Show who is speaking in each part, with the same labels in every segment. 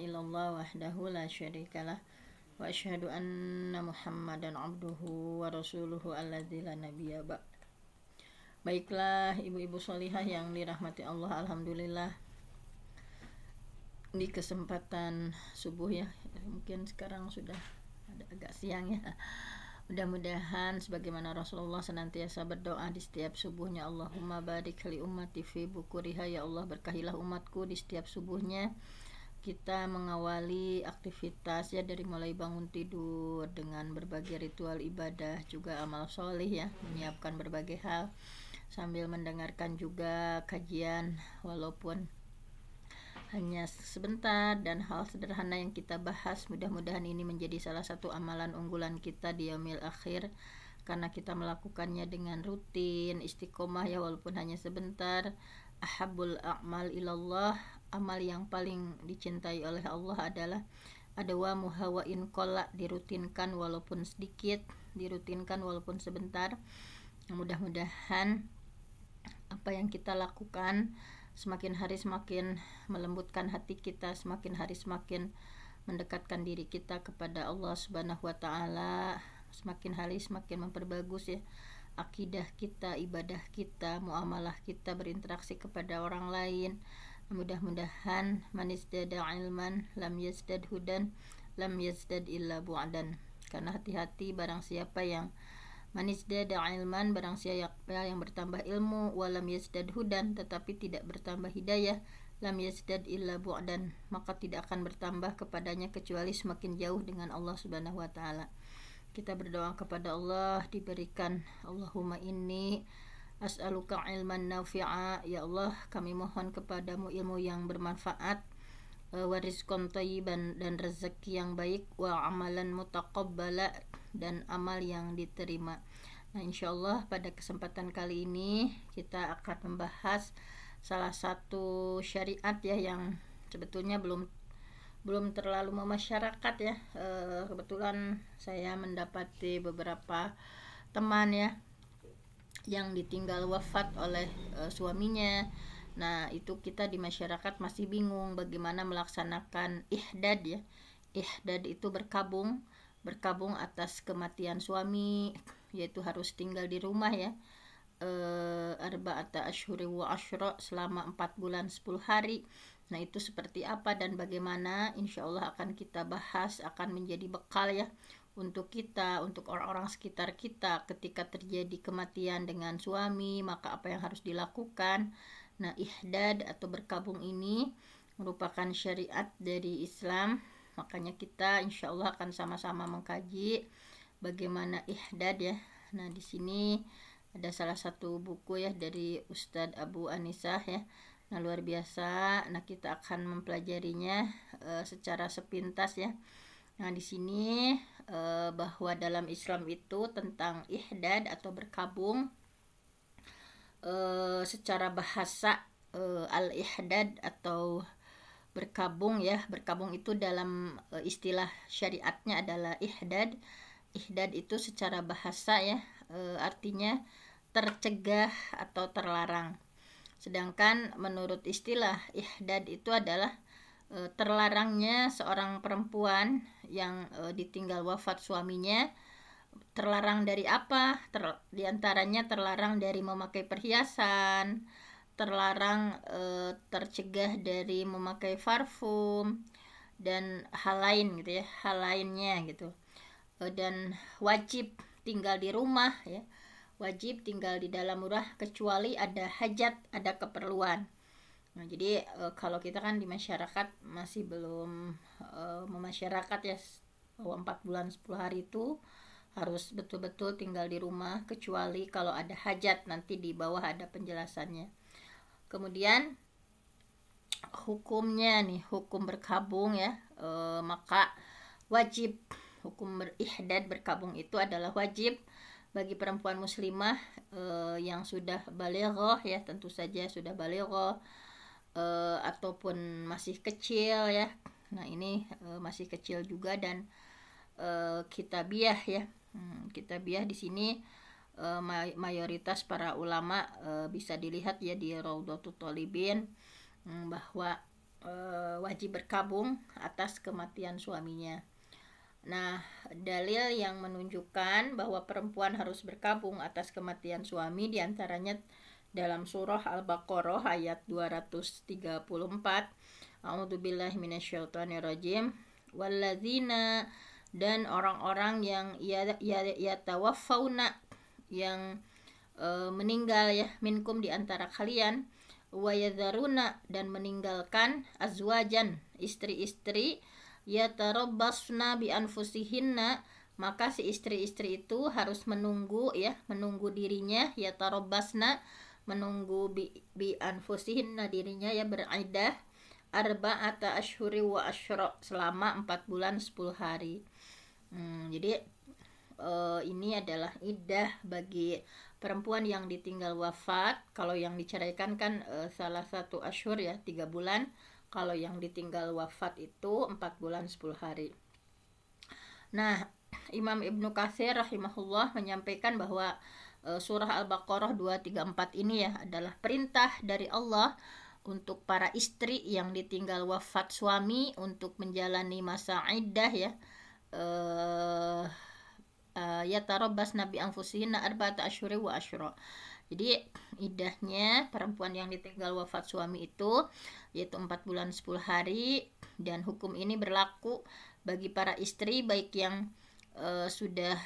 Speaker 1: illallah wahdahu la syarikalah wa asyhadu anna Muhammadan abduhu wa rasuluhu alladzi la nabiyya ba'd. Baiklah ibu-ibu sholihah yang dirahmati Allah, alhamdulillah di kesempatan subuh ya, mungkin sekarang sudah agak siang ya. Mudah-mudahan sebagaimana Rasulullah senantiasa berdoa di setiap subuhnya, Allahumma barik li ummati fi bukuriha, ya Allah berkahilah umatku di setiap subuhnya. Kita mengawali aktivitas ya dari mulai bangun tidur dengan berbagai ritual ibadah, juga amal soleh ya, menyiapkan berbagai hal sambil mendengarkan juga kajian walaupun hanya sebentar dan hal sederhana yang kita bahas. Mudah-mudahan ini menjadi salah satu amalan unggulan kita di yaumil akhir, karena kita melakukannya dengan rutin, istiqomah ya, walaupun hanya sebentar. Ahabul a'mal ilallah, amal yang paling dicintai oleh Allah adalah adawa muhawain kola, dirutinkan walaupun sedikit, dirutinkan walaupun sebentar. Mudah-mudahan apa yang kita lakukan semakin hari semakin melembutkan hati kita, semakin hari semakin mendekatkan diri kita kepada Allah Subhanahu wa taala, semakin hari semakin memperbagus ya akidah kita, ibadah kita, muamalah kita, berinteraksi kepada orang lain. Mudah-mudahan man izdada ilman lam yazdad hudan lam yazdad illa bu'dan. Karena hati-hati barang siapa yang man izdada ilman, barang siapa yang bertambah ilmu, walam yazdad hudan, tetapi tidak bertambah hidayah, lam yazdad illa bu'dan, maka tidak akan bertambah kepadanya kecuali semakin jauh dengan Allah Subhanahu wa taala. Kita berdoa kepada Allah diberikan, Allahumma inni as'aluka ilman nafi'a, ya Allah kami mohon kepadamu ilmu yang bermanfaat, wa rizqan thayyiban, dan rezeki yang baik, wa amalan mutaqabbala, dan amal yang diterima. Nah, insyaallah pada kesempatan kali ini kita akan membahas salah satu syariat ya yang sebetulnya belum terlalu memasyarakat ya. Kebetulan saya mendapati beberapa teman ya yang ditinggal wafat oleh suaminya. Nah, itu kita di masyarakat masih bingung bagaimana melaksanakan ihdad ya. Ihdad itu berkabung atas kematian suami, yaitu harus tinggal di rumah ya, arba'ata asyhuri wa asyra, selama 4 bulan 10 hari. Nah, itu seperti apa dan bagaimana, insya Allah akan kita bahas, akan menjadi bekal ya untuk kita, untuk orang-orang sekitar kita ketika terjadi kematian dengan suami, maka apa yang harus dilakukan. Nah, ihdad atau berkabung ini merupakan syariat dari Islam, makanya kita insya Allah akan sama-sama mengkaji bagaimana ihdad ya. Nah, di sini ada salah satu buku ya dari Ustadz Abu Anisah ya. Nah, luar biasa. Nah, kita akan mempelajarinya secara sepintas ya. Nah, di sini bahwa dalam Islam itu tentang ihdad atau berkabung, secara bahasa al-ihdad atau berkabung ya. Berkabung itu dalam istilah syariatnya adalah ihdad. Ihdad itu secara bahasa ya artinya tercegah atau terlarang. Sedangkan menurut istilah ihdad itu adalah terlarangnya seorang perempuan yang ditinggal wafat suaminya. Terlarang dari apa? Diantaranya terlarang dari memakai perhiasan, terlarang tercegah dari memakai parfum dan hal lain gitu ya, hal lainnya gitu. Dan wajib tinggal di rumah ya, wajib tinggal di dalam rumah kecuali ada hajat, ada keperluan. Nah, jadi kalau kita kan di masyarakat masih belum memasyarakat ya, bahwa 4 bulan 10 hari itu harus betul-betul tinggal di rumah, kecuali kalau ada hajat, nanti di bawah ada penjelasannya. Kemudian hukumnya nih, hukum berkabung ya, maka wajib, hukum berihdad berkabung itu adalah wajib bagi perempuan muslimah yang sudah balighah ya, tentu saja sudah balighah, ataupun masih kecil ya. Nah, ini masih kecil juga, dan kitabiah ya. Kitabiah di sini mayoritas para ulama bisa dilihat ya di Raudhatul Thalibin, bahwa wajib berkabung atas kematian suaminya. Nah, dalil yang menunjukkan bahwa perempuan harus berkabung atas kematian suami diantaranya dalam surah Al-Baqarah ayat 234. A'udzubillahi minasyaitonirrajim. Walladzina, dan orang-orang yang yatawaffawna, yang meninggal ya, minkum di antara kalian, wa yadharuna, dan meninggalkan azwajan, istri-istri, yatarabbasna bi anfusihinna, maka si istri-istri itu harus menunggu ya, menunggu dirinya, yatarabbasna, menunggu bi anfusihinna, dirinya ya, beriddah arba'ata asyhuri wa asyra, selama 4 bulan 10 hari. Jadi ini adalah iddah bagi perempuan yang ditinggal wafat. Kalau yang diceraikan kan salah satu asyhur ya, 3 bulan. Kalau yang ditinggal wafat itu 4 bulan 10 hari. Nah, Imam Ibnu Katsir rahimahullah menyampaikan bahwa surah Al-Baqarah 234 ini ya adalah perintah dari Allah untuk para istri yang ditinggal wafat suami untuk menjalani masa iddah ya. Yatarabbasna bi anfusihinna arba'ata asyhuri wa asyra. Jadi iddahnya perempuan yang ditinggal wafat suami itu yaitu 4 bulan 10 hari, dan hukum ini berlaku bagi para istri baik yang sudah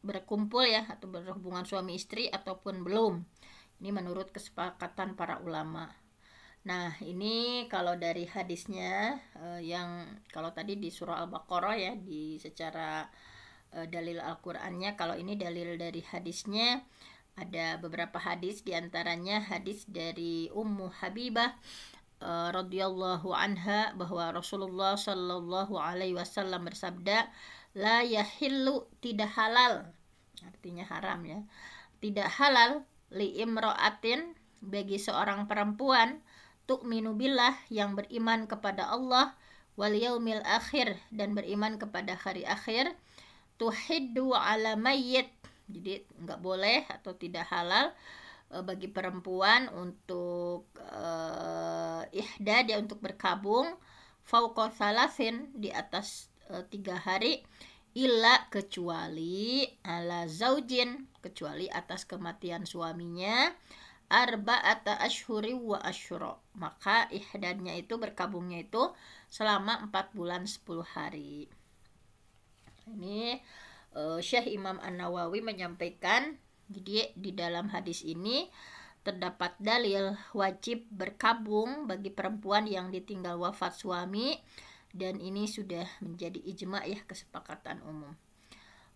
Speaker 1: berkumpul ya atau berhubungan suami istri ataupun belum. Ini menurut kesepakatan para ulama. Nah, ini kalau dari hadisnya yang kalau tadi di surah Al-Baqarah ya, di secara dalil Al-Qur'annya, kalau ini dalil dari hadisnya. Ada beberapa hadis, diantaranya hadis dari Ummu Habibah radhiyallahu anha bahwa Rasulullah sallallahu alaihi wasallam bersabda, la yahillu, tidak halal, artinya haram ya, tidak halal li imra'atin, bagi seorang perempuan, tu'minu billah, yang beriman kepada Allah, wal yaumil akhir, dan beriman kepada hari akhir, tuhiddu ala mayyit, jadi nggak boleh atau tidak halal bagi perempuan untuk ihdad ya, untuk berkabung, fauqa salasin, di atas 3 hari, illa, kecuali ala zaujin, kecuali atas kematian suaminya, arba'ata asyhuri wa asyra, maka ihdadnya itu, berkabungnya itu selama 4 bulan 10 hari. Ini Syekh Imam An-Nawawi menyampaikan, jadi di dalam hadis ini terdapat dalil wajib berkabung bagi perempuan yang ditinggal wafat suami, dan ini sudah menjadi ijma ya, kesepakatan umum.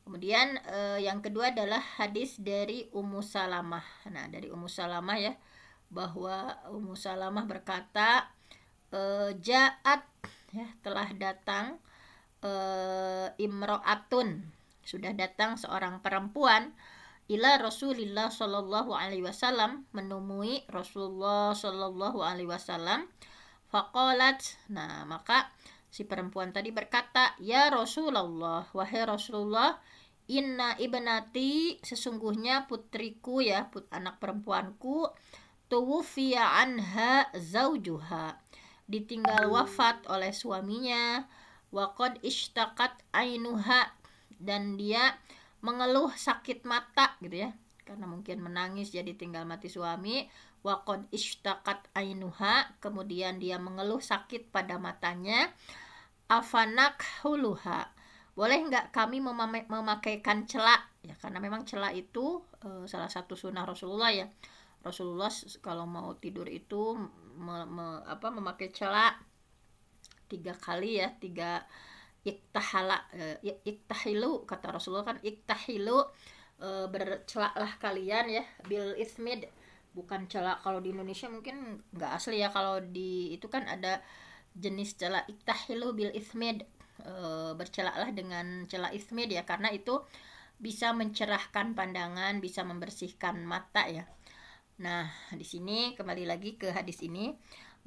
Speaker 1: Kemudian yang kedua adalah hadis dari Ummu Salamah. Nah, dari Ummu Salamah ya, bahwa Ummu Salamah berkata, ja'at ya, telah datang, imro'atun, sudah datang seorang perempuan, ila Rasulillah sallallahu alaihi wasallam, menemui Rasulullah sallallahu alaihi wasallam, faqalat, nah maka si perempuan tadi berkata, ya Rasulullah, wahai Rasulullah, inna ibnati, sesungguhnya putriku ya, anak perempuanku, tuwfiya anha zaujuha, ditinggal wafat oleh suaminya, wa qad ishtaqat ainuha, dan dia mengeluh sakit mata gitu ya, karena mungkin menangis jadi tinggal mati suami. Wa qad ishtaqat ainuha, kemudian dia mengeluh sakit pada matanya. Afanak huluha, boleh nggak kami memakaikan celak ya, karena memang celak itu salah satu sunnah Rasulullah ya. Rasulullah kalau mau tidur itu memakai celak 3 kali ya, 3 iktahilu, kata Rasulullah kan, iktahilu, bercelaklah kalian ya, bil ismid, bukan celak, kalau di Indonesia mungkin nggak asli ya, kalau di itu kan ada jenis celak iktahilu bil ismid, bercelaklah dengan celak ismid ya, karena itu bisa mencerahkan pandangan, bisa membersihkan mata ya. Nah, di sini kembali lagi ke hadis ini,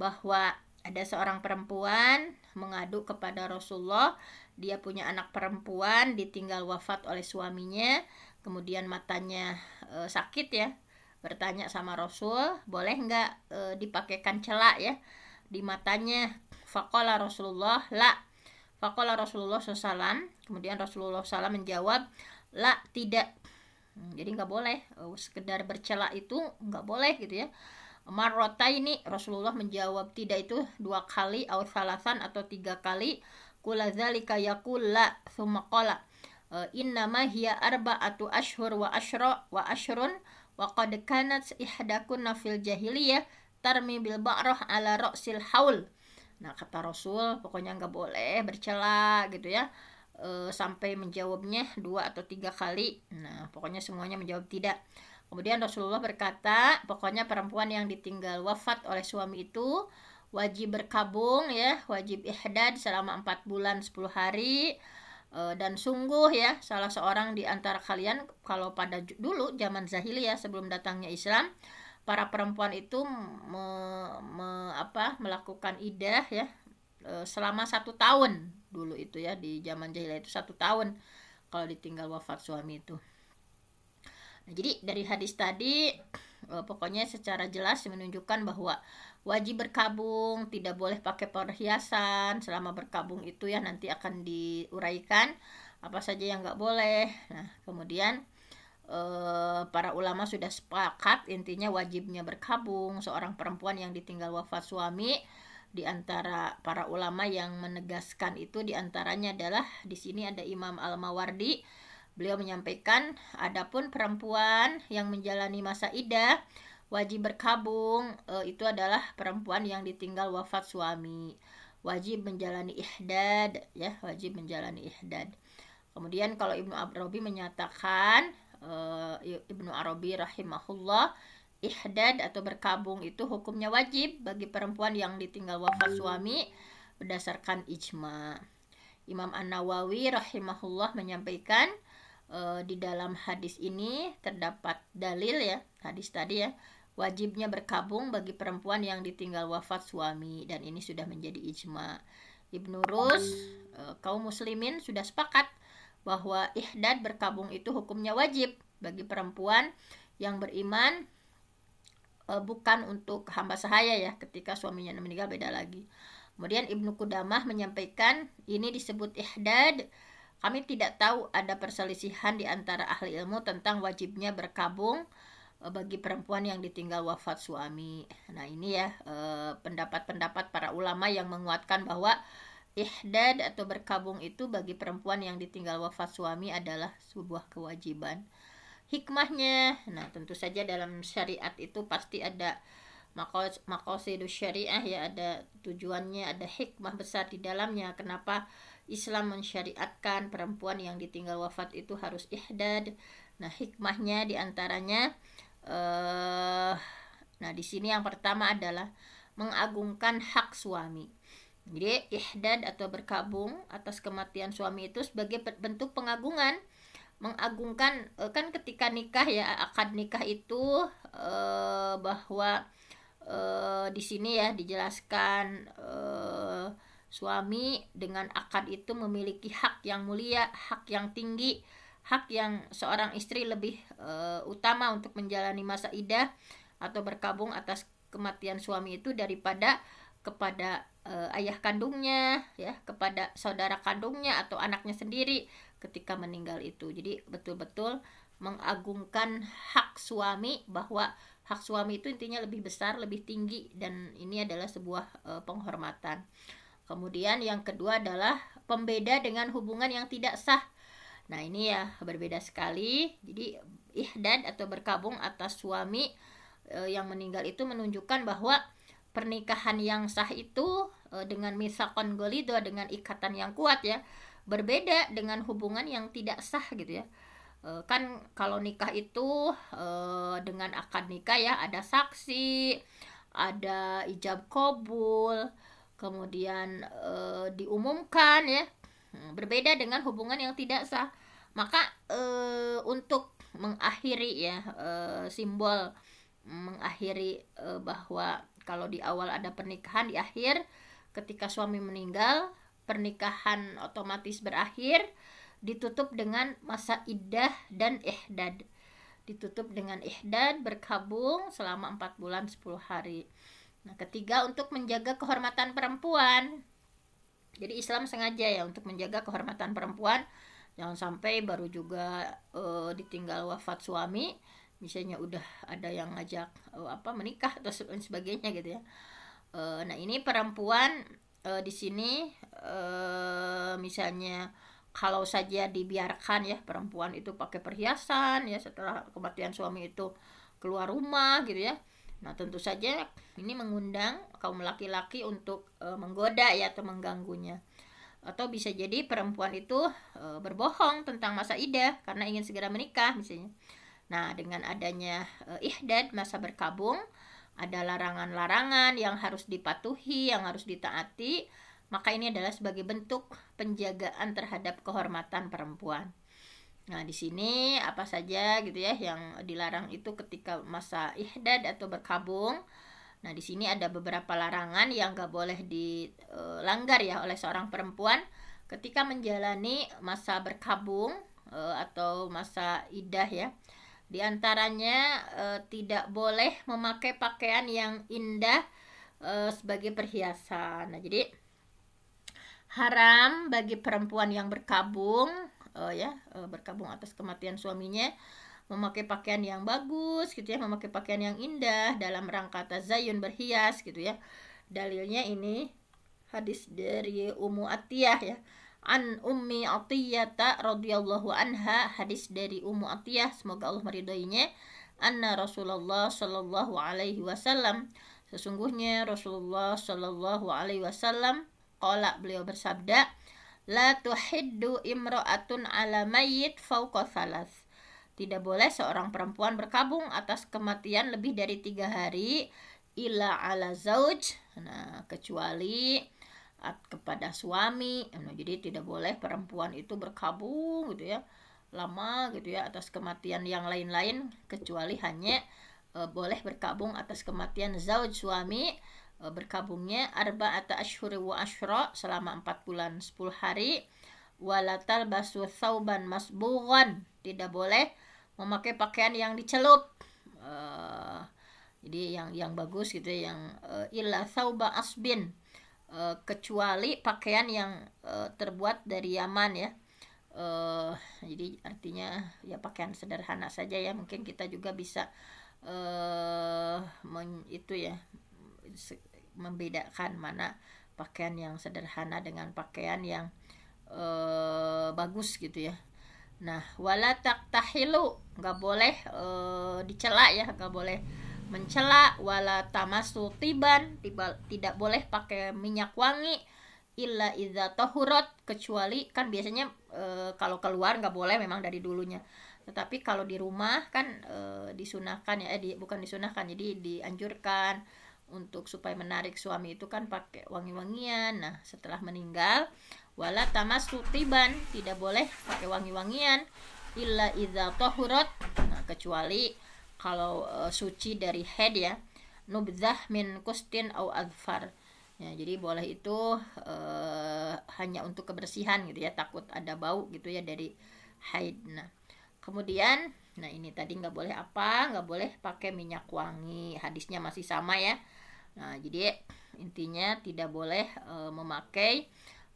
Speaker 1: bahwa ada seorang perempuan mengadu kepada Rasulullah, dia punya anak perempuan ditinggal wafat oleh suaminya, kemudian matanya sakit ya, bertanya sama Rasul, boleh nggak dipakaikan celak ya. di matanya. Faqala Rasulullah la. Faqala Rasulullah SAW, kemudian Rasulullah SAW menjawab, la, tidak. Jadi nggak boleh sekedar bercela itu nggak boleh gitu ya. Marrotaini, Rasulullah menjawab tidak itu 2 kali, atau salasan atau 3 kali. Qula dzalika yaqul la, tsumma qala innama hiya arba'atu ashhur wa ashrun wa qad kanat ihdakunna fil jahiliyah tarmi bil ba'rah ala ra'sil haul. Nah, kata Rasul, pokoknya nggak boleh bercela gitu ya, sampai menjawabnya 2 atau 3 kali. Nah, pokoknya semuanya menjawab tidak. Kemudian Rasulullah berkata, pokoknya perempuan yang ditinggal wafat oleh suami itu wajib berkabung ya, wajib ihdad selama 4 bulan 10 hari. Dan sungguh ya, salah seorang di antara kalian, kalau pada dulu zaman jahiliyah sebelum datangnya Islam, para perempuan itu melakukan iddah ya, selama 1 tahun dulu itu ya, di zaman jahiliyah itu 1 tahun kalau ditinggal wafat suami itu. Nah, jadi dari hadis tadi pokoknya secara jelas menunjukkan bahwa wajib berkabung, tidak boleh pakai perhiasan. Selama berkabung itu ya nanti akan diuraikan apa saja yang nggak boleh. Nah, kemudian para ulama sudah sepakat intinya wajibnya berkabung seorang perempuan yang ditinggal wafat suami. Di antara para ulama yang menegaskan itu diantaranya adalah di sini ada Imam Al-Mawardi. Beliau menyampaikan, adapun perempuan yang menjalani masa iddah wajib berkabung, itu adalah perempuan yang ditinggal wafat suami, wajib menjalani ihdad ya, wajib menjalani ihdad. Kemudian kalau Ibnu Arabi menyatakan, Ibnu Arabi rahimahullah, ihdad atau berkabung itu hukumnya wajib bagi perempuan yang ditinggal wafat suami berdasarkan ijma. Imam An-Nawawi rahimahullah menyampaikan, di dalam hadis ini terdapat dalil ya, hadis tadi ya, wajibnya berkabung bagi perempuan yang ditinggal wafat suami, dan ini sudah menjadi ijma. Ibnu Rus, kaum muslimin sudah sepakat bahwa ihdad berkabung itu hukumnya wajib bagi perempuan yang beriman, bukan untuk hamba sahaya ya, ketika suaminya meninggal beda lagi. Kemudian Ibnu Qudamah menyampaikan ini disebut ihdad. Kami tidak tahu ada perselisihan di antara ahli ilmu tentang wajibnya berkabung bagi perempuan yang ditinggal wafat suami. Nah, ini ya pendapat-pendapat para ulama yang menguatkan bahwa ihdad atau berkabung itu bagi perempuan yang ditinggal wafat suami adalah sebuah kewajiban. Hikmahnya, nah tentu saja dalam syariat itu pasti ada maqasidus syariah ya, ada tujuannya, ada hikmah besar di dalamnya. Kenapa Islam mensyariatkan perempuan yang ditinggal wafat itu harus ihdad? Nah, hikmahnya diantaranya, nah di sini yang pertama adalah mengagungkan hak suami. Jadi ihdad atau berkabung atas kematian suami itu sebagai bentuk pengagungan, mengagungkan. Kan ketika nikah ya, akad nikah itu bahwa di sini ya dijelaskan, suami dengan akad itu memiliki hak yang mulia, hak yang tinggi, hak yang seorang istri lebih utama untuk menjalani masa iddah atau berkabung atas kematian suami itu daripada kepada ayah kandungnya ya, kepada saudara kandungnya atau anaknya sendiri ketika meninggal itu. Jadi betul-betul mengagungkan hak suami, bahwa hak suami itu intinya lebih besar, lebih tinggi, dan ini adalah sebuah penghormatan. Kemudian yang kedua adalah pembeda dengan hubungan yang tidak sah. Nah, ini ya berbeda sekali. Jadi ihdad atau berkabung atas suami yang meninggal itu menunjukkan bahwa pernikahan yang sah itu dengan mitsaqon ghalidha, dengan ikatan yang kuat ya, berbeda dengan hubungan yang tidak sah gitu ya. Kan kalau nikah itu dengan akad nikah ya, ada saksi, ada ijab qabul, kemudian diumumkan ya. Berbeda dengan hubungan yang tidak sah. Maka untuk mengakhiri ya, simbol mengakhiri bahwa kalau di awal ada pernikahan, di akhir ketika suami meninggal pernikahan otomatis berakhir, ditutup dengan masa iddah dan ihdad. Ditutup dengan ihdad, berkabung selama 4 bulan 10 hari. Nah, ketiga, untuk menjaga kehormatan perempuan. Jadi Islam sengaja ya untuk menjaga kehormatan perempuan, jangan sampai baru juga ditinggal wafat suami, misalnya udah ada yang ngajak menikah atau sebagainya gitu ya. Nah, ini perempuan di sini misalnya kalau saja dibiarkan ya perempuan itu pakai perhiasan ya setelah kematian suami itu keluar rumah gitu ya. Nah, tentu saja ini mengundang kaum laki-laki untuk menggoda ya atau mengganggunya. Atau bisa jadi perempuan itu berbohong tentang masa idah karena ingin segera menikah misalnya. Nah, dengan adanya ihdad, masa berkabung, ada larangan-larangan yang harus dipatuhi, yang harus ditaati, maka ini adalah sebagai bentuk penjagaan terhadap kehormatan perempuan. Nah, di sini apa saja gitu ya yang dilarang itu ketika masa ihdad atau berkabung. Nah, di sini ada beberapa larangan yang gak boleh dilanggar ya oleh seorang perempuan ketika menjalani masa berkabung atau masa idah ya. Di antaranya tidak boleh memakai pakaian yang indah sebagai perhiasan. Nah, jadi haram bagi perempuan yang berkabung berkabung atas kematian suaminya memakai pakaian yang bagus gitu ya, memakai pakaian yang indah dalam rangka tazayun, berhias gitu ya. Dalilnya ini hadis dari Ummu Atiyah ya. An Ummi Atiyata radhiyallahu anha, hadis dari Ummu Atiyah semoga Allah meridhoinya, anna Rasulullah sallallahu alaihi wasallam, sesungguhnya Rasulullah sallallahu alaihi wasallam qala, beliau bersabda, la tuhiddu imra'atun ala mayyit fauqa thalas. Tidak boleh seorang perempuan berkabung atas kematian lebih dari 3 hari ila ala zauj, nah kecuali kepada suami. Nah, jadi tidak boleh perempuan itu berkabung gitu ya lama gitu ya atas kematian yang lain-lain, kecuali hanya boleh berkabung atas kematian zauj, suami. Berkabungnya arba'ata ashhuri wa asyra, selama 4 bulan 10 hari. Walatal basu thauban masbughan, tidak boleh memakai pakaian yang dicelup. Jadi yang bagus gitu ya, yang illa thauba asbin, kecuali pakaian yang terbuat dari Yaman ya. Jadi artinya ya pakaian sederhana saja ya, mungkin kita juga bisa membedakan mana pakaian yang sederhana dengan pakaian yang bagus gitu ya. Nah, wala taktahilu, nggak boleh dicela ya, nggak boleh mencela. Wala tamasu tiban, tidak boleh pakai minyak wangi. Illa idza tahurat, kecuali kan biasanya kalau keluar nggak boleh memang dari dulunya. Tetapi kalau di rumah kan disunahkan ya, bukan disunahkan, jadi dianjurkan untuk supaya menarik suami itu kan pakai wangi-wangian. Nah, setelah meninggal wala tamassu tiban, tidak boleh pakai wangi-wangian illa idza tahurat, nah kecuali kalau suci dari haid ya, nubdzah min kustin au adfar ya, jadi boleh itu hanya untuk kebersihan gitu ya, takut ada bau gitu ya dari haid. Nah, kemudian ini tadi nggak boleh pakai minyak wangi, hadisnya masih sama ya. Nah, jadi intinya tidak boleh memakai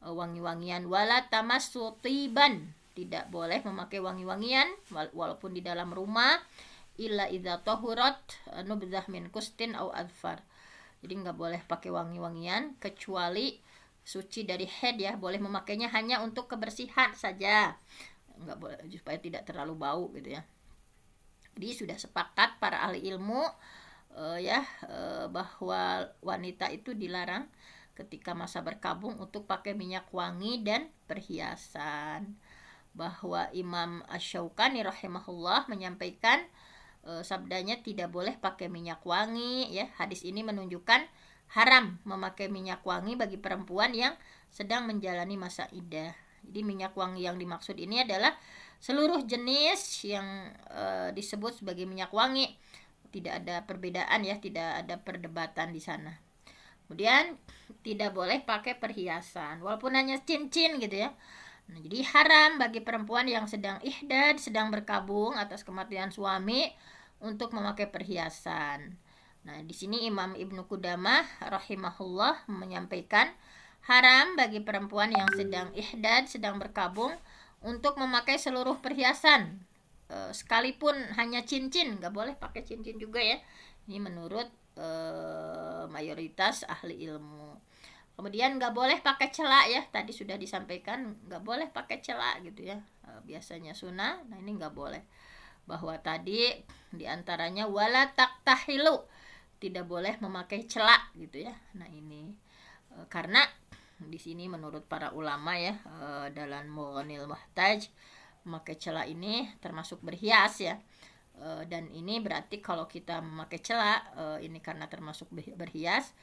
Speaker 1: wangi-wangian. Wala tamassu tiban, tidak boleh memakai wangi-wangian walaupun di dalam rumah. Illa idza tahurat nubdzah min kustin au adfar, jadi nggak boleh pakai wangi-wangian kecuali suci dari haid ya, boleh memakainya hanya untuk kebersihan saja, nggak boleh supaya tidak terlalu bau gitu ya. Jadi sudah sepakat para ahli ilmu bahwa wanita itu dilarang ketika masa berkabung untuk pakai minyak wangi dan perhiasan. Bahwa Imam Asy-Syaukani rahimahullah menyampaikan sabdanya tidak boleh pakai minyak wangi ya. Hadis ini menunjukkan haram memakai minyak wangi bagi perempuan yang sedang menjalani masa iddah. Jadi minyak wangi yang dimaksud ini adalah seluruh jenis yang disebut sebagai minyak wangi. Tidak ada perbedaan ya, tidak ada perdebatan di sana. Kemudian tidak boleh pakai perhiasan walaupun hanya cincin gitu ya. Nah, jadi haram bagi perempuan yang sedang ihdad, sedang berkabung atas kematian suami untuk memakai perhiasan. Nah, di sini Imam Ibnu Qudamah rahimahullah menyampaikan haram bagi perempuan yang sedang ihdad, sedang berkabung untuk memakai seluruh perhiasan, sekalipun hanya cincin, nggak boleh pakai cincin juga ya. Ini menurut mayoritas ahli ilmu. Kemudian nggak boleh pakai celak ya, tadi sudah disampaikan nggak boleh pakai celak gitu ya, biasanya sunnah. Nah ini nggak boleh, bahwa tadi diantaranya wala taktahilu, tidak boleh memakai celak gitu ya. Nah ini karena di sini menurut para ulama ya, dalam Mughnil Muhtaj, memakai celak ini termasuk berhias ya. Dan ini berarti kalau kita memakai celak, ini karena termasuk berhias,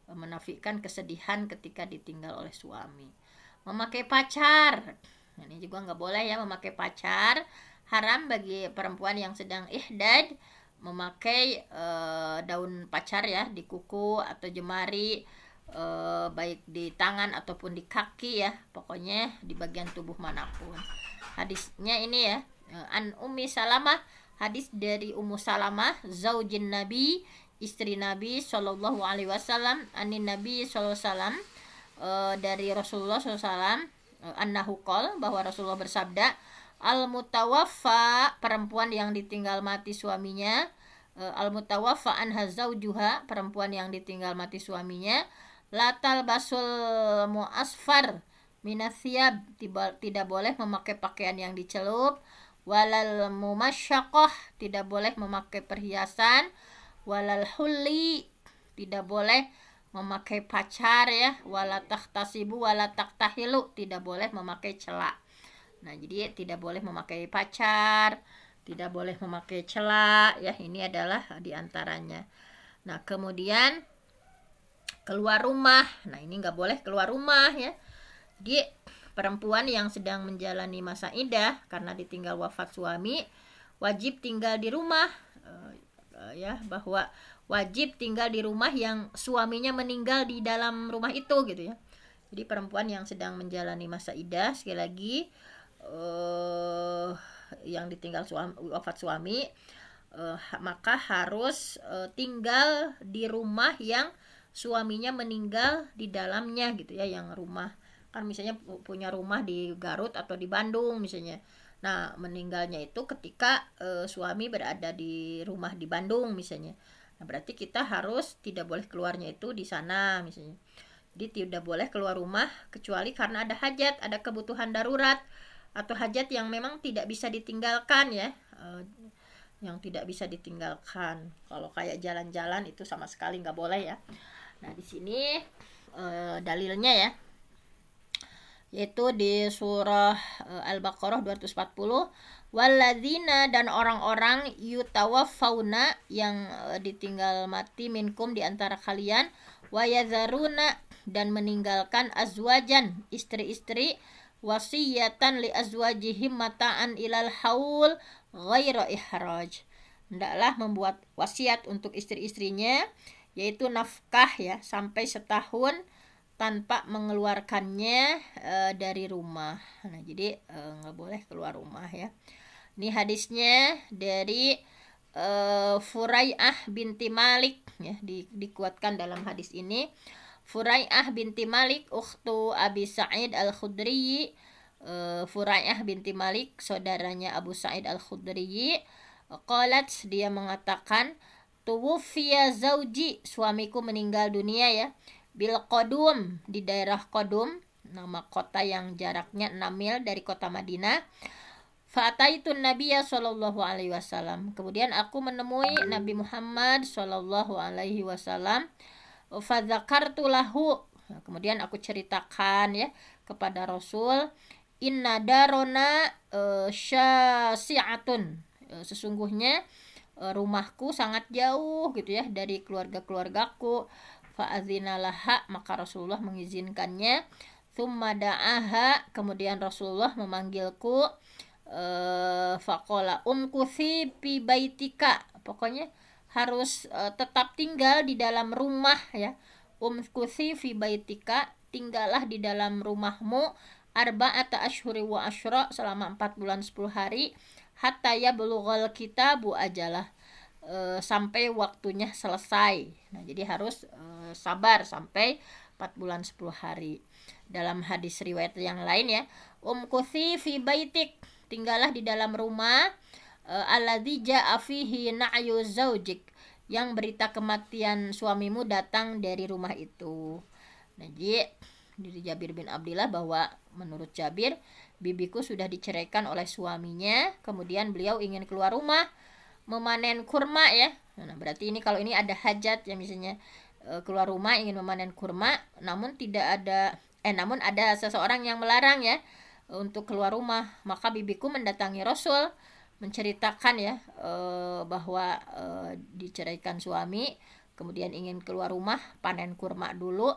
Speaker 1: menafikan kesedihan ketika ditinggal oleh suami. Memakai pacar, ini juga nggak boleh ya, memakai pacar. Haram bagi perempuan yang sedang ihdad memakai daun pacar ya di kuku atau jemari, baik di tangan ataupun di kaki ya, pokoknya di bagian tubuh manapun. Hadisnya ini ya, an Ummi Salamah, hadis dari Ummu Salamah zaujin Nabi, istri Nabi Shallallahu Alaihi Wasallam, anin Nabi Shallallahu Alaihi Wasallam, dari Rasulullah SAW, annahu qol, bahwa Rasulullah bersabda, al mutawaffa, perempuan yang ditinggal mati suaminya, al mutawaffa anha zaujuha, perempuan yang ditinggal mati suaminya, latal basul muasfar minasyab, tidak boleh memakai pakaian yang dicelup, walal mumasyaqah, tidak boleh memakai perhiasan, walal hulli, tidak boleh memakai pacar ya, wala tahtasibu wala taktahilu, tidak boleh memakai celak. Nah jadi tidak boleh memakai pacar, tidak boleh memakai celak ya, ini adalah diantaranya. Nah kemudian keluar rumah, nah ini nggak boleh keluar rumah ya. Jadi perempuan yang sedang menjalani masa iddah karena ditinggal wafat suami, wajib tinggal di rumah, ya, bahwa wajib tinggal di rumah yang suaminya meninggal di dalam rumah itu gitu ya. Jadi perempuan yang sedang menjalani masa iddah, sekali lagi, yang ditinggal wafat suami, maka harus tinggal di rumah yang suaminya meninggal di dalamnya gitu ya. Yang rumah, kan misalnya punya rumah di Garut atau di Bandung misalnya, nah meninggalnya itu ketika suami berada di rumah di Bandung misalnya. Nah berarti kita harus tidak boleh keluarnya itu di sana misalnya. Jadi tidak boleh keluar rumah kecuali karena ada hajat, ada kebutuhan darurat, atau hajat yang memang tidak bisa ditinggalkan ya, yang tidak bisa ditinggalkan. Kalau kayak jalan-jalan itu sama sekali nggak boleh ya. Nah di sini dalilnya ya, yaitu di surah Al-Baqarah 240, walladzina, dan orang-orang yutawaffauna, yang ditinggal mati, minkum, di antara kalian, wayadharuna, dan meninggalkan, azwajan, istri-istri, wasiyatan li azwajihim mata'an ilal haul ghaira ihraj, hendaklah membuat wasiat untuk istri-istrinya, yaitu nafkah ya, sampai setahun tanpa mengeluarkannya dari rumah. Nah jadi nggak boleh keluar rumah ya. Ini hadisnya dari Furai'ah binti Malik ya, dikuatkan dalam hadis ini. Furai'ah binti Malik ukhtu Abi Sa'id Al-Khudri. Furai'ah binti Malik saudaranya Abu Sa'id Al-Khudri. Qalat, dia mengatakan, tuwfiya zauji, suamiku meninggal dunia ya, bil Qadum, di daerah Qadum, nama kota yang jaraknya 6 mil dari kota Madinah. Fa'ataitun Nabiyya sallallahu alaihi wasallam, kemudian aku menemui Nabi Muhammad sallallahu alaihi wasallam. Fadzakartu lahu, kemudian aku ceritakan ya kepada Rasul, inna darona syasi'atun, sesungguhnya rumahku sangat jauh gitu ya dari keluarga-keluargaku. Fa'adzinalaha, maka Rasulullah mengizinkannya. Tsumma da'aha, kemudian Rasulullah memanggilku. Faqala umkuthi fi baitika, pokoknya harus tetap tinggal di dalam rumah ya. Umkuthi fi baitika, tinggallah di dalam rumahmu, arba'ata ashhuri wa asyra, selama 4 bulan 10 hari, hatta ya bulughal kitabu ajalah, sampai waktunya selesai. Nah, jadi harus sabar sampai 4 bulan 10 hari. Dalam hadis riwayat yang lain ya, umkuthi fi baitik, tinggallah di dalam rumah alladzi ja'a fihi na'yu zaujik, yang berita kematian suamimu datang dari rumah itu. Nah, jadi dari Jabir bin Abdillah bahwa menurut Jabir, bibiku sudah diceraikan oleh suaminya, kemudian beliau ingin keluar rumah memanen kurma ya. Nah, berarti ini kalau ini ada hajat ya, misalnya keluar rumah ingin memanen kurma, namun namun ada seseorang yang melarang ya untuk keluar rumah, maka bibiku mendatangi Rasul menceritakan ya bahwa diceraikan suami, kemudian ingin keluar rumah panen kurma dulu.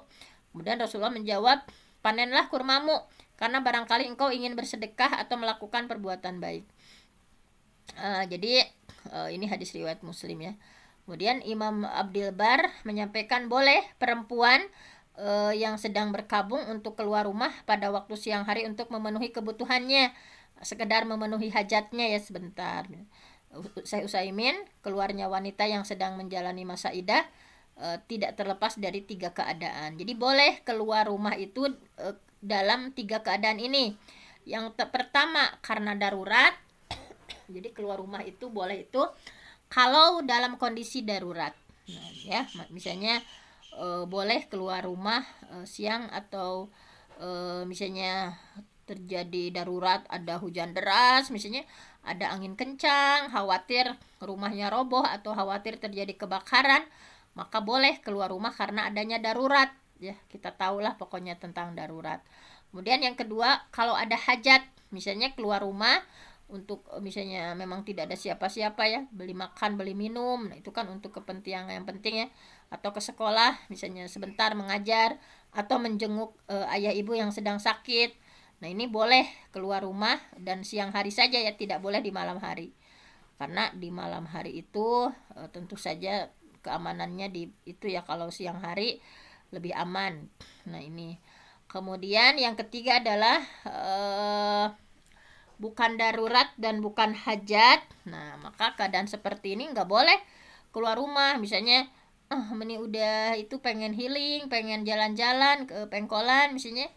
Speaker 1: Kemudian Rasulullah menjawab, panenlah kurmamu karena barangkali engkau ingin bersedekah atau melakukan perbuatan baik. Jadi ini hadis riwayat Muslim ya. Kemudian Imam Abdul Bar menyampaikan boleh perempuan yang sedang berkabung untuk keluar rumah pada waktu siang hari untuk memenuhi kebutuhannya, sekedar memenuhi hajatnya ya sebentar. Syekh Utsaimin, keluarnya wanita yang sedang menjalani masa idah tidak terlepas dari 3 keadaan. Jadi boleh keluar rumah itu dalam 3 keadaan ini. Yang pertama karena darurat. Jadi keluar rumah itu boleh itu kalau dalam kondisi darurat. Nah, ya, misalnya boleh keluar rumah siang atau misalnya terjadi darurat, ada hujan deras, misalnya ada angin kencang, khawatir rumahnya roboh atau khawatir terjadi kebakaran, maka boleh keluar rumah karena adanya darurat. Ya, kita tahulah pokoknya tentang darurat. Kemudian yang kedua, kalau ada hajat, misalnya keluar rumah untuk misalnya memang tidak ada siapa-siapa ya, beli makan, beli minum, nah itu kan untuk kepentingan yang penting ya, atau ke sekolah misalnya sebentar mengajar atau menjenguk ayah ibu yang sedang sakit. Nah, ini boleh keluar rumah dan siang hari saja ya, tidak boleh di malam hari. Karena di malam hari itu tentu saja keamanannya itu ya, kalau siang hari lebih aman. Nah, ini. Kemudian yang ketiga adalah bukan darurat dan bukan hajat. Nah, maka keadaan seperti ini nggak boleh keluar rumah. Misalnya, ini udah itu pengen healing, pengen jalan-jalan ke Pengkolan misalnya,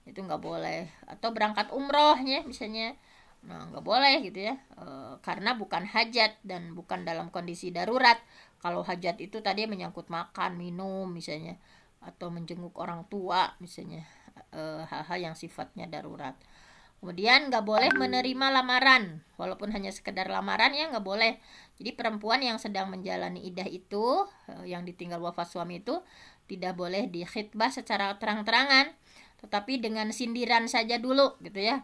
Speaker 1: itu nggak boleh. Atau berangkat umroh ya misalnya, nah nggak boleh gitu ya, karena bukan hajat dan bukan dalam kondisi darurat. Kalau hajat itu tadi menyangkut makan, minum misalnya, atau menjenguk orang tua misalnya, hal-hal yang sifatnya darurat. Kemudian nggak boleh menerima lamaran, walaupun hanya sekedar lamaran ya nggak boleh. Jadi perempuan yang sedang menjalani idah itu, yang ditinggal wafat suami itu, tidak boleh dikhitbah secara terang-terangan, tetapi dengan sindiran saja dulu gitu ya,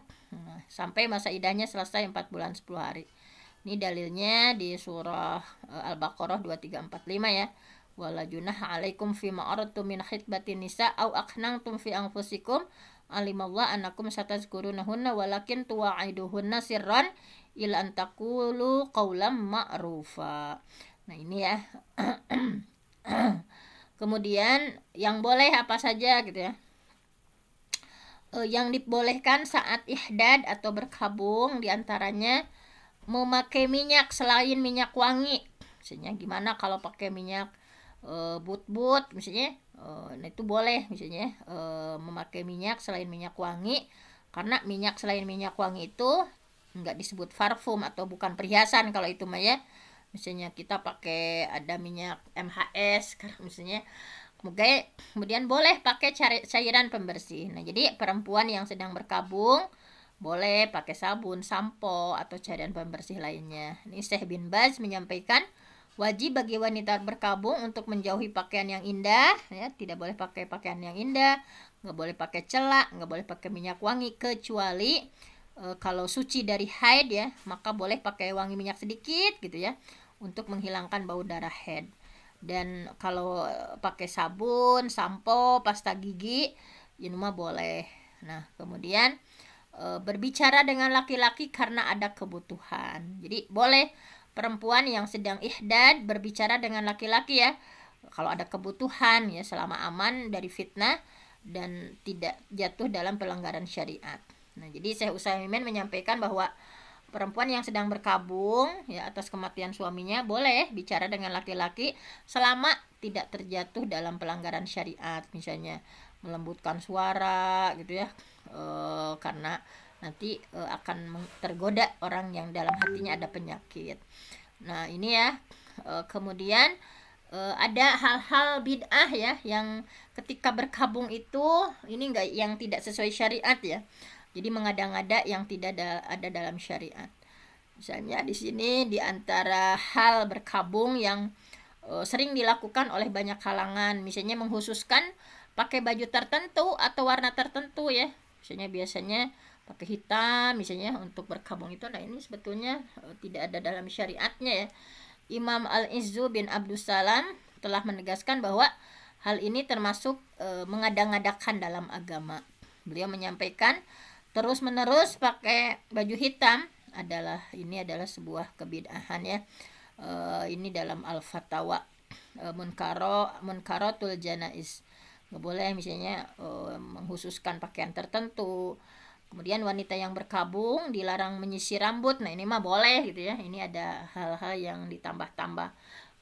Speaker 1: sampai masa idahnya selesai 4 bulan 10 hari. Ini dalilnya di surah Al-Baqarah 2345 ya. Wala junaha alaikum fima aradtum min khitbatin nisa au akhnantum fi anfusikum alimallah annakum satazkurunahunna walakin tuwa'iduhunna sirran ila an taqulu qawlan ma'rufa. Nah, ini ya. Kemudian yang boleh apa saja gitu ya. Yang dibolehkan saat ihdad atau berkabung diantaranya memakai minyak selain minyak wangi. Misalnya gimana kalau pakai minyak but-but misalnya, nah itu boleh misalnya memakai minyak selain minyak wangi, karena minyak selain minyak wangi itu nggak disebut parfum atau bukan perhiasan kalau itu mah ya. Misalnya kita pakai ada minyak MHS misalnya, kemudian boleh pakai cairan pembersih. Nah, jadi perempuan yang sedang berkabung boleh pakai sabun, sampo atau cairan pembersih lainnya. Ini Syekh bin Baz menyampaikan wajib bagi wanita berkabung untuk menjauhi pakaian yang indah ya, tidak boleh pakai pakaian yang indah, nggak boleh pakai celak, nggak boleh pakai minyak wangi, kecuali kalau suci dari haid ya, maka boleh pakai wangi minyak sedikit gitu ya, untuk menghilangkan bau darah haid. Dan kalau pakai sabun, sampo, pasta gigi, ya mah boleh. Nah, kemudian berbicara dengan laki-laki karena ada kebutuhan. Jadi boleh perempuan yang sedang ihdad berbicara dengan laki-laki ya, kalau ada kebutuhan ya, selama aman dari fitnah dan tidak jatuh dalam pelanggaran syariat. Nah, jadi Syekh Utsaimin menyampaikan bahwa perempuan yang sedang berkabung ya atas kematian suaminya boleh bicara dengan laki-laki selama tidak terjatuh dalam pelanggaran syariat, misalnya melembutkan suara gitu ya, karena nanti akan tergoda orang yang dalam hatinya ada penyakit. Nah ini ya, kemudian ada hal-hal bid'ah ya yang ketika berkabung itu ini enggak, yang tidak sesuai syariat ya. Jadi mengada-ngada yang tidak ada dalam syariat. Misalnya di sini di antara hal berkabung yang sering dilakukan oleh banyak kalangan, misalnya menghususkan pakai baju tertentu atau warna tertentu ya. Biasanya pakai hitam misalnya untuk berkabung itu. Nah, ini sebetulnya tidak ada dalam syariatnya ya. Imam Al-Izzu bin Abdussalam telah menegaskan bahwa hal ini termasuk mengada-ngadakan dalam agama. Beliau menyampaikan terus-menerus pakai baju hitam adalah sebuah kebid'ahan ya. Ini dalam Al-Fatawa Munkaratul Janaiz. Nggak boleh misalnya menghususkan pakaian tertentu. Kemudian wanita yang berkabung dilarang menyisir rambut. Nah ini mah boleh gitu ya. Ini ada hal-hal yang ditambah-tambah.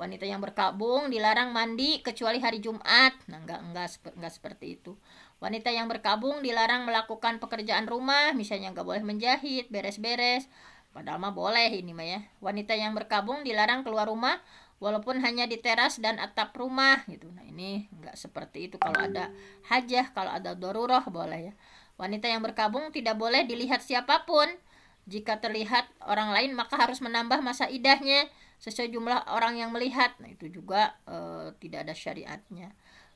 Speaker 1: Wanita yang berkabung dilarang mandi kecuali hari Jumat. Nah enggak seperti itu. Wanita yang berkabung dilarang melakukan pekerjaan rumah, misalnya nggak boleh menjahit, beres-beres. Padahal mah boleh ini mah ya. Wanita yang berkabung dilarang keluar rumah walaupun hanya di teras dan atap rumah gitu. Nah ini nggak seperti itu. Kalau ada hajah, kalau ada darurah boleh ya. Wanita yang berkabung tidak boleh dilihat siapapun. Jika terlihat orang lain maka harus menambah masa idahnya sesuai jumlah orang yang melihat. Nah itu juga tidak ada syariatnya.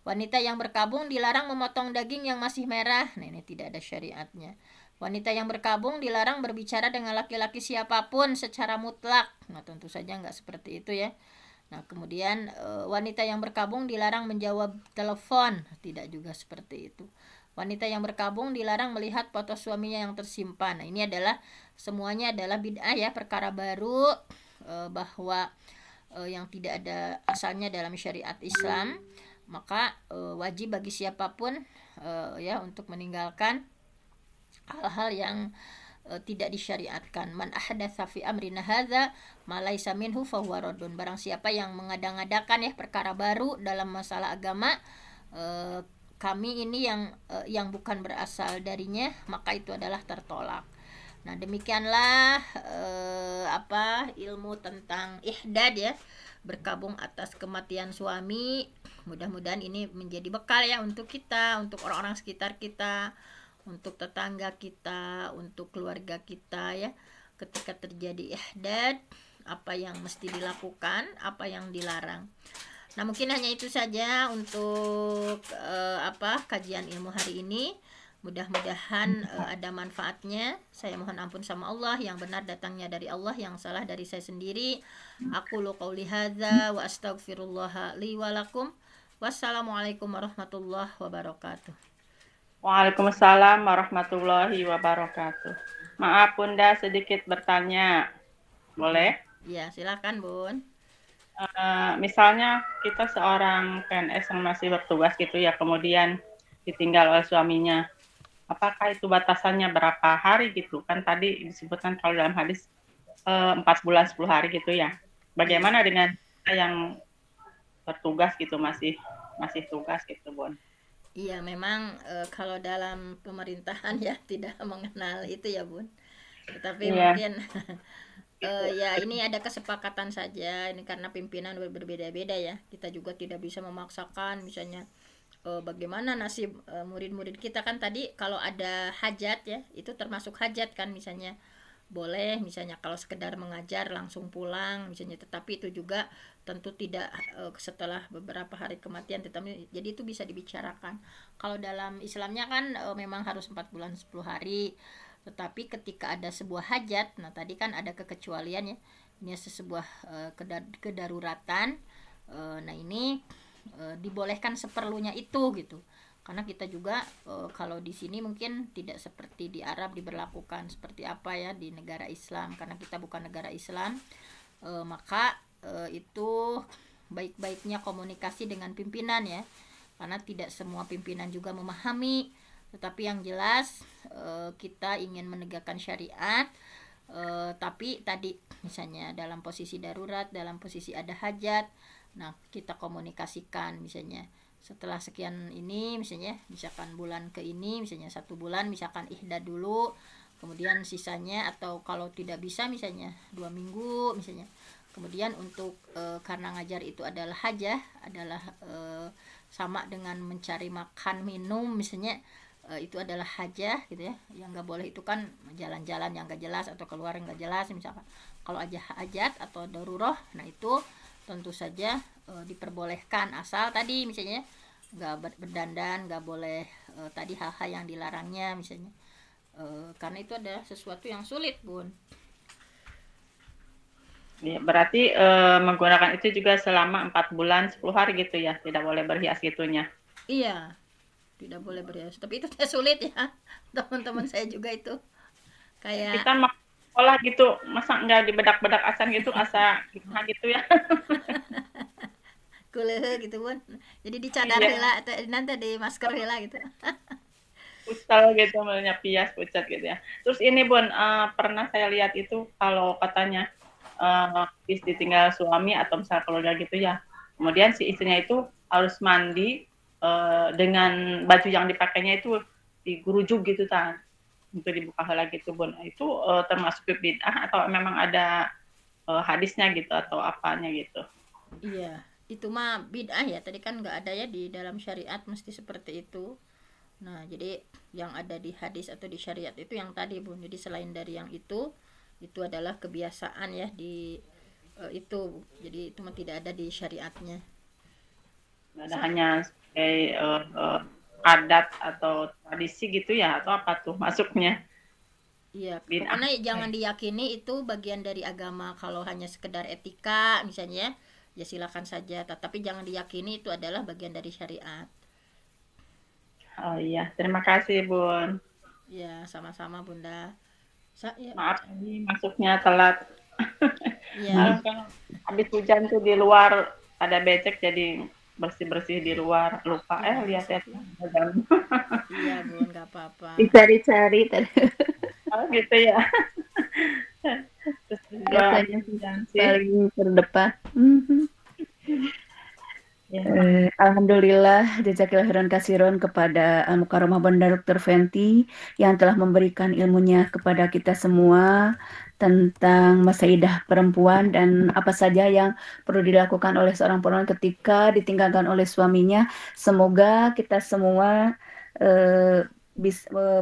Speaker 1: Wanita yang berkabung dilarang memotong daging yang masih merah. Nah ini tidak ada syariatnya. Wanita yang berkabung dilarang berbicara dengan laki-laki siapapun secara mutlak. Nah tentu saja nggak seperti itu ya. Nah kemudian wanita yang berkabung dilarang menjawab telepon. Tidak juga seperti itu. Wanita yang berkabung dilarang melihat foto suaminya yang tersimpan. Nah ini adalah semuanya adalah bid'ah ya, perkara baru bahwa yang tidak ada asalnya dalam syariat Islam. Maka wajib bagi siapapun ya untuk meninggalkan hal-hal yang tidak disyariatkan. Man ahdatsa fi amrina hadza ma laisa minhu fahuwa raddun. Barang siapa yang mengada-ngadakan ya perkara baru dalam masalah agama, kami ini yang bukan berasal darinya, maka itu adalah tertolak. Nah demikianlah ilmu tentang ihdad ya, berkabung atas kematian suami. Mudah-mudahan ini menjadi bekal ya untuk kita, untuk orang-orang sekitar kita, untuk tetangga kita, untuk keluarga kita ya. Ketika terjadi ihdad, apa yang mesti dilakukan, apa yang dilarang. Nah mungkin hanya itu saja untuk kajian ilmu hari ini. Mudah-mudahan ada manfaatnya. Saya mohon ampun sama Allah, yang benar datangnya dari Allah, yang salah dari saya sendiri. Aqulu qouli hadza wa astaghfirullah li wa lakum. Wassalamualaikum warahmatullahi wabarakatuh.
Speaker 2: Waalaikumsalam warahmatullahi wabarakatuh. Maaf Bunda, sedikit bertanya. Boleh?
Speaker 1: Ya, silakan Bun.
Speaker 2: Misalnya kita seorang PNS yang masih bertugas gitu ya, kemudian ditinggal oleh suaminya. Apakah itu batasannya berapa hari gitu? Kan tadi disebutkan kalau dalam hadis 4 bulan 10 hari gitu ya. Bagaimana dengan kita yang bertugas gitu, masih tugas gitu, Bun?
Speaker 1: Iya, memang kalau dalam pemerintahan ya tidak mengenal itu ya, Bun. Tetapi mungkin ya ini ada kesepakatan saja. Ini karena pimpinan berbeda-beda ya. Kita juga tidak bisa memaksakan misalnya bagaimana nasib murid-murid kita. Kan tadi kalau ada hajat ya, itu termasuk hajat kan, misalnya boleh misalnya kalau sekedar mengajar langsung pulang misalnya, tetapi itu juga tentu tidak setelah beberapa hari kematian, tetapi jadi itu bisa dibicarakan. Kalau dalam Islamnya kan memang harus 4 bulan 10 hari, tetapi ketika ada sebuah hajat, nah tadi kan ada kekecualian ya, ini sebuah kedaruratan, nah ini dibolehkan seperlunya itu gitu. Karena kita juga kalau di sini mungkin tidak seperti di Arab diberlakukan seperti apa ya di negara Islam, karena kita bukan negara Islam, maka itu baik-baiknya komunikasi dengan pimpinan ya, karena tidak semua pimpinan juga memahami. Tetapi yang jelas kita ingin menegakkan syariat, Tapi tadi misalnya dalam posisi darurat, dalam posisi ada hajat, nah kita komunikasikan misalnya setelah sekian ini, misalnya misalkan bulan ke ini, misalnya 1 bulan misalkan ihdad dulu, kemudian sisanya, atau kalau tidak bisa misalnya 2 minggu misalnya. Kemudian untuk karena ngajar itu adalah hajah, adalah sama dengan mencari makan minum misalnya, itu adalah hajah gitu ya. Yang nggak boleh itu kan jalan-jalan yang nggak jelas atau keluar yang nggak jelas misalkan. Kalau aja hajat atau daruroh, nah itu tentu saja diperbolehkan, asal tadi misalnya nggak berdandan, nggak boleh tadi hal-hal yang dilarangnya misalnya, karena itu adalah sesuatu yang sulit, Bun.
Speaker 2: Ya, berarti menggunakan itu juga selama 4 bulan 10 hari gitu ya, tidak boleh berhias gitunya.
Speaker 1: Iya, tidak boleh berhias. Tapi itu sulit ya, teman-teman saya juga itu kayak
Speaker 2: Kita mau sekolah gitu, masa nggak dibedak-bedak asan gitu, asa gitu ya.
Speaker 1: kulehe gitu, Bun. Jadi dicadar
Speaker 2: Iya,
Speaker 1: heula atau nanti di masker heula gitu.
Speaker 2: futsal gitu, namanya pias, pucat gitu ya. Terus ini Bun, pernah saya lihat itu kalau katanya habis ditinggal suami atau misalnya keluarga gitu ya. Kemudian si istrinya itu harus mandi dengan baju yang dipakainya itu digurujuk gitu kan. Untuk dibuka lagi gitu Bun. Itu termasuk bid'ah atau memang ada hadisnya gitu atau apanya gitu.
Speaker 1: Iya, itu mah bid'ah ya. Tadi kan nggak ada ya di dalam syariat mesti seperti itu. Nah, jadi yang ada di hadis atau di syariat itu yang tadi, Bun. Jadi selain dari yang itu adalah kebiasaan ya di itu. Jadi itu mah tidak ada di syariatnya.
Speaker 2: Ada hanya sebagai adat atau tradisi gitu ya atau apa tuh masuknya
Speaker 1: Iya,
Speaker 2: bid'ah.
Speaker 1: pokoknya jangan diyakini itu bagian dari agama. Kalau hanya sekedar etika misalnya, ya silakan saja. Tapi jangan diyakini itu adalah bagian dari syariat.
Speaker 2: Oh iya, terima kasih Bun.
Speaker 1: Ya, sama-sama Bunda. Ya,
Speaker 2: Maaf ini masuknya telat.
Speaker 1: ya,
Speaker 2: Kan habis hujan tuh di luar ada becek jadi bersih-bersih di luar lupa
Speaker 1: ya,
Speaker 2: lihat-lihat
Speaker 1: ya.
Speaker 2: dalam.
Speaker 1: Iya Bun, nggak apa-apa.
Speaker 3: Dicari-cari tadi.
Speaker 2: Oh gitu ya. Terus juga
Speaker 3: Biasanya
Speaker 2: sih.
Speaker 3: paling terdepan.
Speaker 2: Ya.
Speaker 3: Alhamdulillah, jazakillah khairan kasiron kepada Al-Mukarramah Bunda Dr. Fenty yang telah memberikan ilmunya kepada kita semua tentang masaidah perempuan dan apa saja yang perlu dilakukan oleh seorang perempuan ketika ditinggalkan oleh suaminya. Semoga kita semua bisa